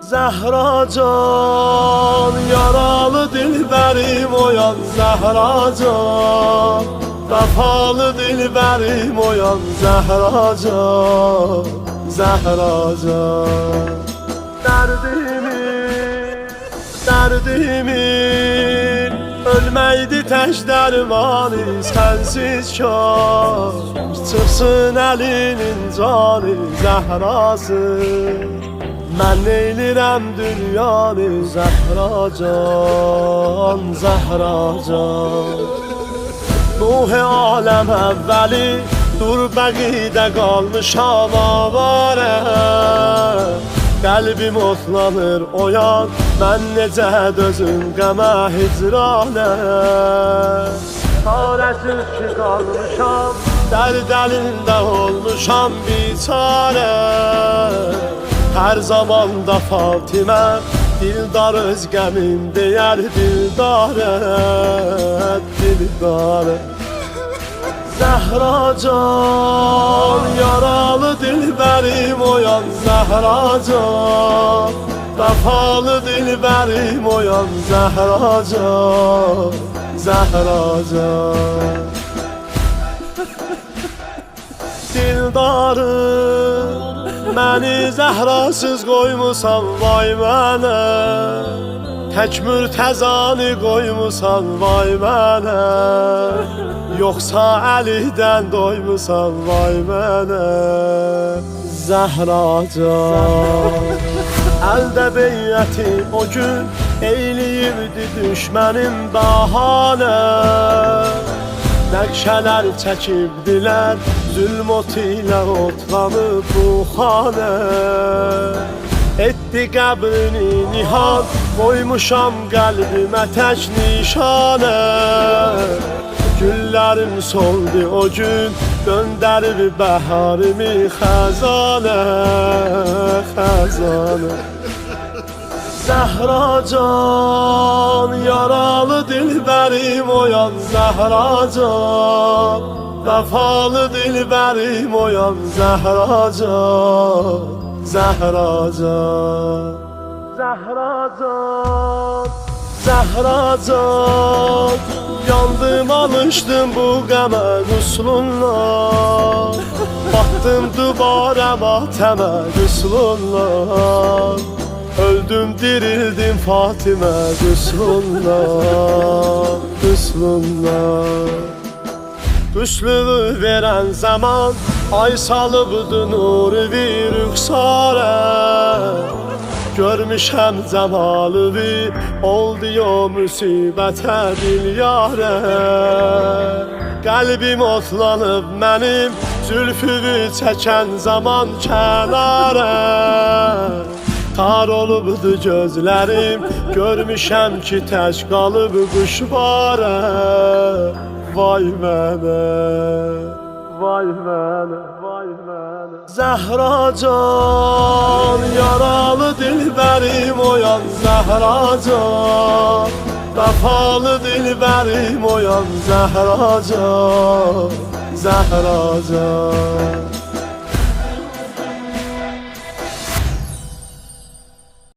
Zəhracan, yaralı dilbərim oyan Zəhracan, vəfalı dilbərim oyan Zəhracan, Zəhracan. Dərdimin ölməkdi tək dərmanı sənsiz kar. Çıxsın əlinin canı Zəhrası, mən neylirəm dünyanı Zəhracan, Zəhracan. Nuh-i aləm əvvəli dur bəqidə qalmışam avara. Qəlbim otlanır oyan, mən necə dözüm qəmə hicranə. Çarəsiz ki qalmışam, dərd əlində olmuşam biçarə. Hər zamanda Fatimə, dildar öz qəmim deyər dildarə, dildarə. Zəhracan, yaralı dilbərim oyan Zəhracan, vəfalı dilbərim oyan Zəhracan, Zəhracan. Dildarım, məni Zəhrasız qoymusan vay mənə. Tək mürtəzanı qoymusan vay mənə. Yoxsa Əlidən doymusan vay mənə. Zəhracan, əldə beyyəti o gün eyliyibdi düşmənim bəhanə. Nəqşələr çəkibdilər, zülm otu ilə otlanıb bu xanə. Etdi qəbrini nihal, qoymuşam qəlbimə tək nişanə. Güllərim soldu o gün, döndərib bəharimi xəzanə, xəzanə. Zəhracan, yaralı dilbərim oyan Zəhracan, vəfalı dilbərim oyan Zəhracan, Zəhracan. Zəhracan, Zəhracan, yandım alışdım bu qəmə qüslunla. Batdım dubara matəmə qüslunla. Öldüm dirildim Fatimə qüslunla, qüslunla. Qüslünü verən zaman ay salıbdı nuru-i rüxsarə. Görmüşəm cəmalını, oldu o müsibətə bilyarə. Qəlbim otlanıb mənim, zülfünü çəkən zaman kənarə. Tar olubdu gözlərim, görmüşəm ki tək qalıb quşbarə. Vay mənə, vay mənə, vay mənə. Zəhracan, yaralı dilbərim oyan Zəhracan, vəfalı dilbərim oyan Zəhracan, Zəhracan.